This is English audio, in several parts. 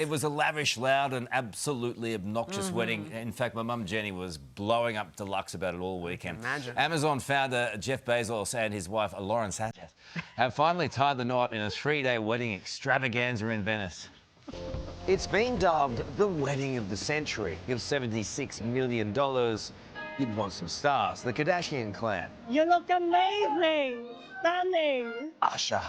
It was a lavish, loud and absolutely obnoxious wedding. In fact, my mum Jenny was blowing up deluxe about it all weekend. Imagine. Amazon founder Jeff Bezos and his wife Lauren Sanchez have finally tied the knot in a 3-day wedding extravaganza in Venice. It's been dubbed the wedding of the century. Give $76 million. You'd want some stars. The Kardashian clan. You look amazing! Stunning! Usher,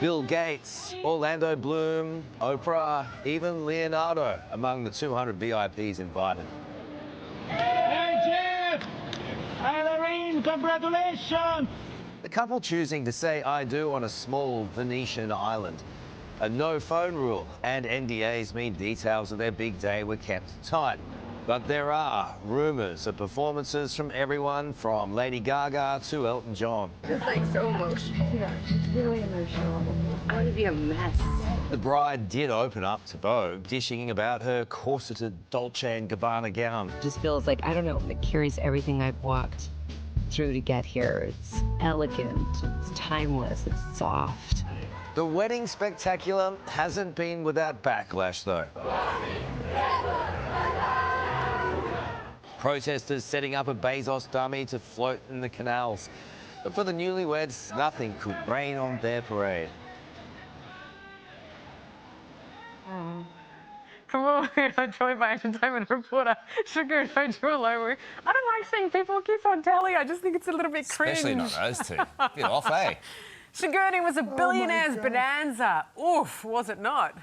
Bill Gates, Orlando Bloom, Oprah, even Leonardo among the 200 VIPs invited. Hey, Jeff! Irene, congratulations! The couple choosing to say I do on a small Venetian island. A no phone rule and NDAs mean details of their big day were kept tight. But there are rumours of performances from everyone from Lady Gaga to Elton John. It's like so emotional. Yeah, it's really emotional. I want to be a mess. The bride did open up to Vogue, dishing about her corseted Dolce & Gabbana gown. It just feels like, I don't know, it carries everything I've walked through to get here. It's elegant, it's timeless, it's soft. The wedding spectacular hasn't been without backlash, though. Protesters setting up a Bezos dummy to float in the canals. But for the newlyweds, nothing could rain on their parade. Come on, I joined my entertainment reporter, Sugar and Rachel Lowe. I don't like seeing people kiss on telly. I just think it's a little bit cringe. Especially not those two. Bit off, eh? Sigourney was a billionaire's bonanza. Oof, was it not?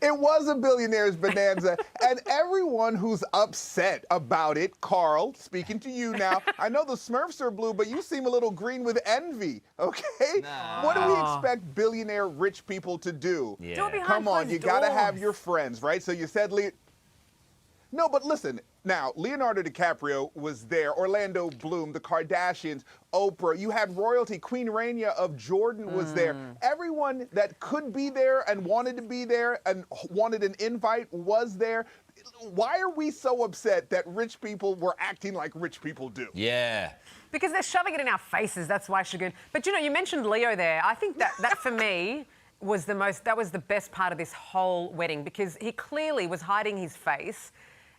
It was a billionaire's bonanza, and everyone who's upset about it, Carl, speaking to you now, I know the Smurfs are blue, but you seem a little green with envy, okay? No. What do we expect billionaire rich people to do? Yeah. Do it behind Come on, closed you gotta have doors. your friends, right? So you said No, but listen, now, Leonardo DiCaprio was there, Orlando Bloom, the Kardashians, Oprah, you had royalty, Queen Rania of Jordan was there. Everyone that could be there and wanted to be there and wanted an invite was there. Why are we so upset that rich people were acting like rich people do? Yeah. Because they're shoving it in our faces, that's why, Sugar. But you know, you mentioned Leo there. I think that for me was that was the best part of this whole wedding, because he clearly was hiding his face.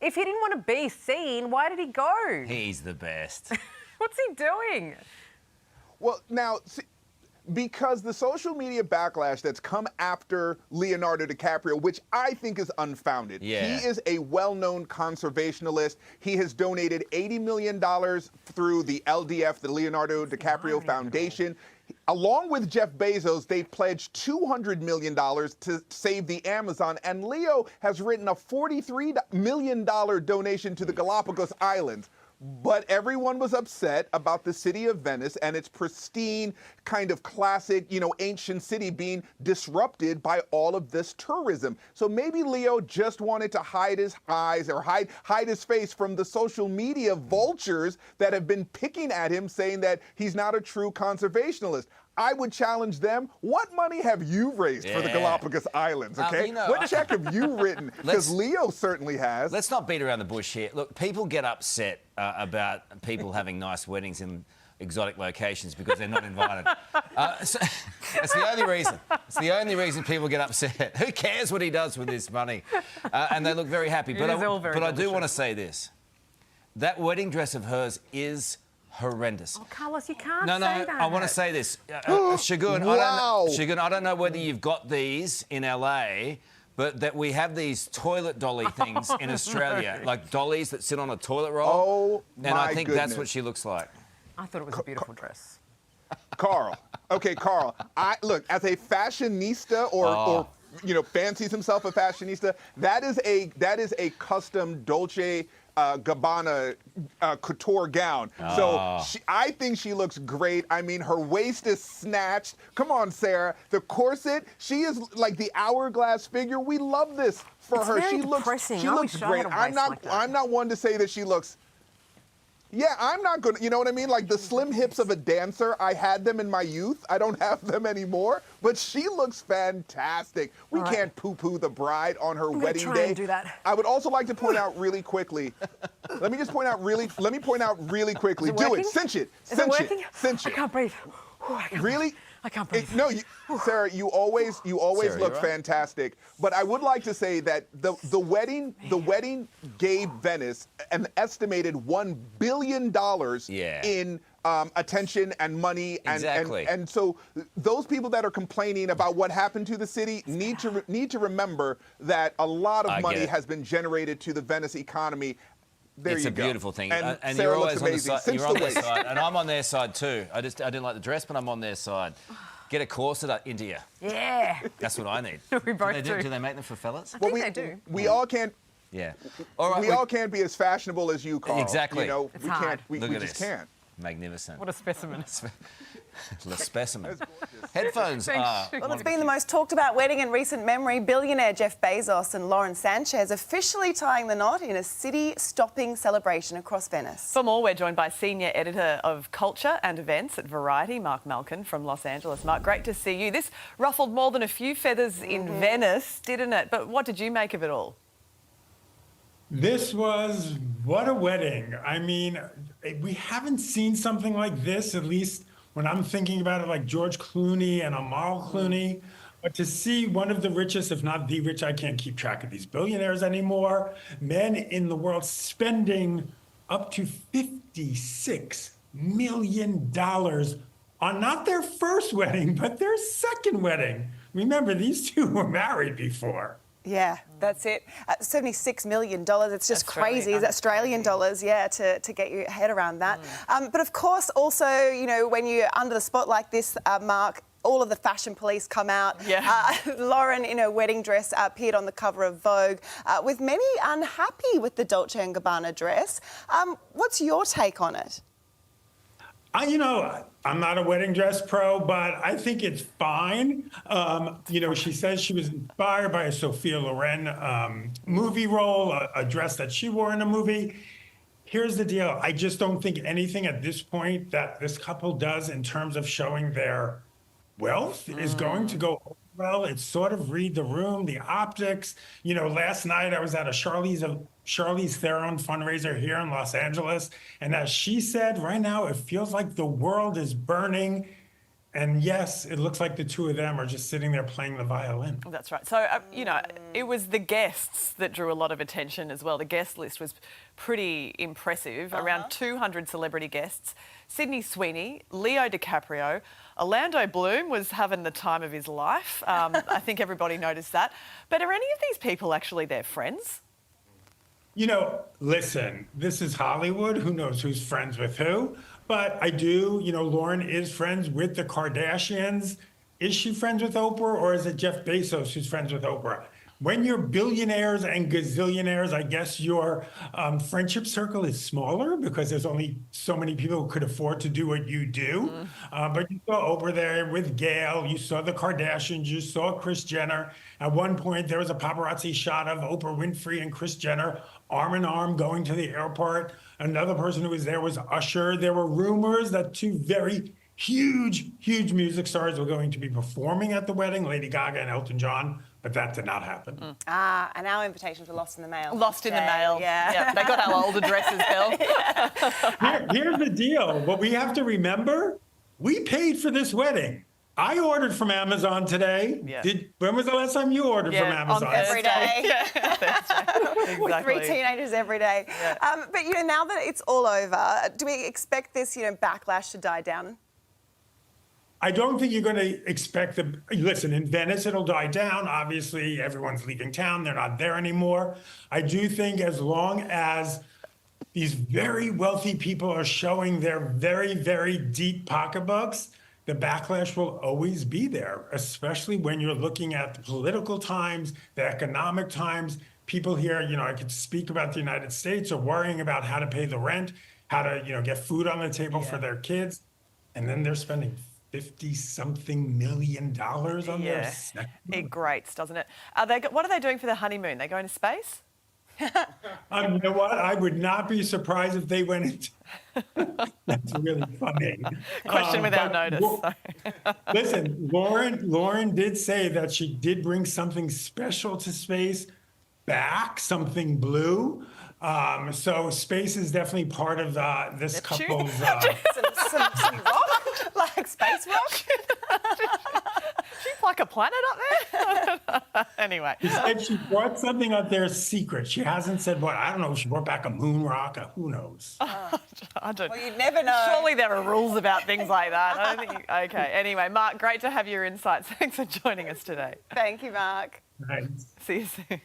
If he didn't want to be seen, why did he go? He's the best. What's he doing? Well, now, see, because the social media backlash that's come after Leonardo DiCaprio, which I think is unfounded. Yeah. He is a well-known conservationalist. He has donated $80 million through the LDF, the Leonardo DiCaprio Foundation. Along with Jeff Bezos, they've pledged $200 million to save the Amazon, and Leo has written a $43 million donation to the Galapagos Islands. But everyone was upset about the city of Venice and its pristine, kind of classic, ancient city being disrupted by all of this tourism. So maybe Leo just wanted to hide his eyes or hide his face from the social media vultures that have been picking at him, saying that he's not a true conservationalist. I would challenge them. What money have you raised for the Galapagos Islands, okay? What check have you written? Because Leo certainly has. Let's not beat around the bush here. Look, people get upset about people having nice weddings in exotic locations because they're not invited. So that's the only reason. It's the only reason people get upset. Who cares what he does with his money? And they look very happy. But I do want to say this. That wedding dress of hers is horrendous. Oh, Carlos, you can't say that. I want to say this. Shagun, Wow. I don't know whether you've got these in LA, but that we have these toilet dolly things in Australia, like dollies that sit on a toilet roll. Oh, my And I think that's goodness. what she looks like. I thought it was a beautiful dress. Carl. Okay, Carl. Look, as a fashionista or fancies himself a fashionista, that is a custom Dolce Gabbana couture gown. So I think she looks great. I mean, her waist is snatched. Come on, Sarah. The corset, she is like the hourglass figure. We love this for her. Very She looks great. I'm not one to say that she looks. Yeah, I'm not going to, you know what I mean? Like the slim hips of a dancer, I had them in my youth. I don't have them anymore, but she looks fantastic. We can't poo-poo the bride on her wedding day. And do that. I would also like to point out really quickly, let me point out really quickly. Is it Do working? it, cinch it, Is it working? cinch it. I can't breathe. I can't Really? I can't breathe. No, Sarah, you always Sarah, look you all right? fantastic. But I would like to say that the wedding gave Venice an estimated $1 billion in attention and money, and so those people that are complaining about what happened to the city need to remember that a lot of money has been generated to the Venice economy. It's a beautiful thing, and Sarah you're always looks on the side. amazing. You're on their side, and I'm on their side too. I didn't like the dress, but I'm on their side. Get a corset into you. Yeah. That's what I need. We both do. Do they make them for fellas? I think they do. We all can't. Yeah. All right. We all can't be as fashionable as you, Carl. Exactly. You know, It's we hard. can't. We Look at just this. can't. Magnificent. What a specimen. The specimen. Headphones Thanks. are. Well, it's been the most talked about wedding in recent memory. Billionaire Jeff Bezos and Lauren Sanchez officially tying the knot in a city-stopping celebration across Venice. For more, we're joined by Senior Editor of Culture and Events at Variety, Mark Malkin from Los Angeles. Mark, great to see you. This ruffled more than a few feathers in Venice, didn't it? But what did you make of it all? This was, what a wedding. I mean, we haven't seen something like this, at least when I'm thinking about it, like George Clooney and Amal Clooney. But to see one of the richest, if not the rich, I can't keep track of these billionaires anymore, men in the world spending up to $56 million on not their first wedding, but their second wedding. Remember, these two were married before. Yeah, that's it. $76 million. It's just crazy. It's Australian dollars, yeah, to get your head around that. But of course, also, you know, when you're under the spot like this, Mark, all of the fashion police come out. Yeah. Lauren, in her wedding dress, appeared on the cover of Vogue, with many unhappy with the Dolce & Gabbana dress. What's your take on it? You know, I'm not a wedding dress pro, but I think it's fine. You know, she says she was inspired by a Sophia Loren movie role, a dress that she wore in a movie. Here's the deal. I just don't think anything at this point that this couple does in terms of showing their wealth is going to go well. It's sort of read the room, the optics. You know, last night I was at a Charlize Theron fundraiser here in Los Angeles. And as she said, right now, it feels like the world is burning. And yes, it looks like the two of them are just sitting there playing the violin. That's right. So, you know, it was the guests that drew a lot of attention as well. The guest list was pretty impressive. Around 200 celebrity guests. Sydney Sweeney, Leo DiCaprio, Orlando Bloom was having the time of his life. I think everybody noticed that. But are any of these people actually their friends? You know, listen, this is Hollywood. Who knows who's friends with who? But I do, you know, Lauren is friends with the Kardashians. Is she friends with Oprah, or is it Jeff Bezos who's friends with Oprah? When you're billionaires and gazillionaires, I guess your friendship circle is smaller because there's only so many people who could afford to do what you do. But you saw Oprah there with Gayle. You saw the Kardashians. You saw Kris Jenner. At one point, there was a paparazzi shot of Oprah Winfrey and Kris Jenner arm in arm going to the airport. Another person who was there was Usher. There were rumors that two very huge music stars were going to be performing at the wedding, Lady Gaga and Elton John. But that did not happen. And our invitations were lost in the mail. Lost in the mail. Yeah. They got our old addresses, Bill. Here's the deal. What we have to remember, we paid for this wedding. I ordered from Amazon today. Yeah. When was the last time you ordered from Amazon? On Every day. Exactly. With 3 teenagers every day. Yeah. But, you know, now that it's all over, do we expect this, you know, backlash to die down? I don't think you're going to expect listen, in Venice, it'll die down. Obviously, everyone's leaving town. They're not there anymore. I do think as long as these very wealthy people are showing their very, very deep pocketbooks, the backlash will always be there, especially when you're looking at the political times, the economic times. People here, you know, I could speak about the United States, are worrying about how to pay the rent, how to, you know, get food on the table for their kids. And then they're spending $50-something million on their second. It grates, doesn't it? What are they doing for their honeymoon? They going to space? You know what? I would not be surprised if they went into... That's really funny. Question without notice. Listen, Lauren did say that she did bring something special to space back, something blue. So space is definitely part of this Neptune? couple's. Some rock, like space rock. She's like a planet up there. Anyway. She said she brought something up there secret. She hasn't said what. I don't know if she brought back a moon rock. Who knows? I don't. Well, you never know. Surely there are rules about things like that. I don't think. Okay. Anyway, Mark, great to have your insights. Thanks for joining us today. Thank you, Mark. Thanks. See you soon.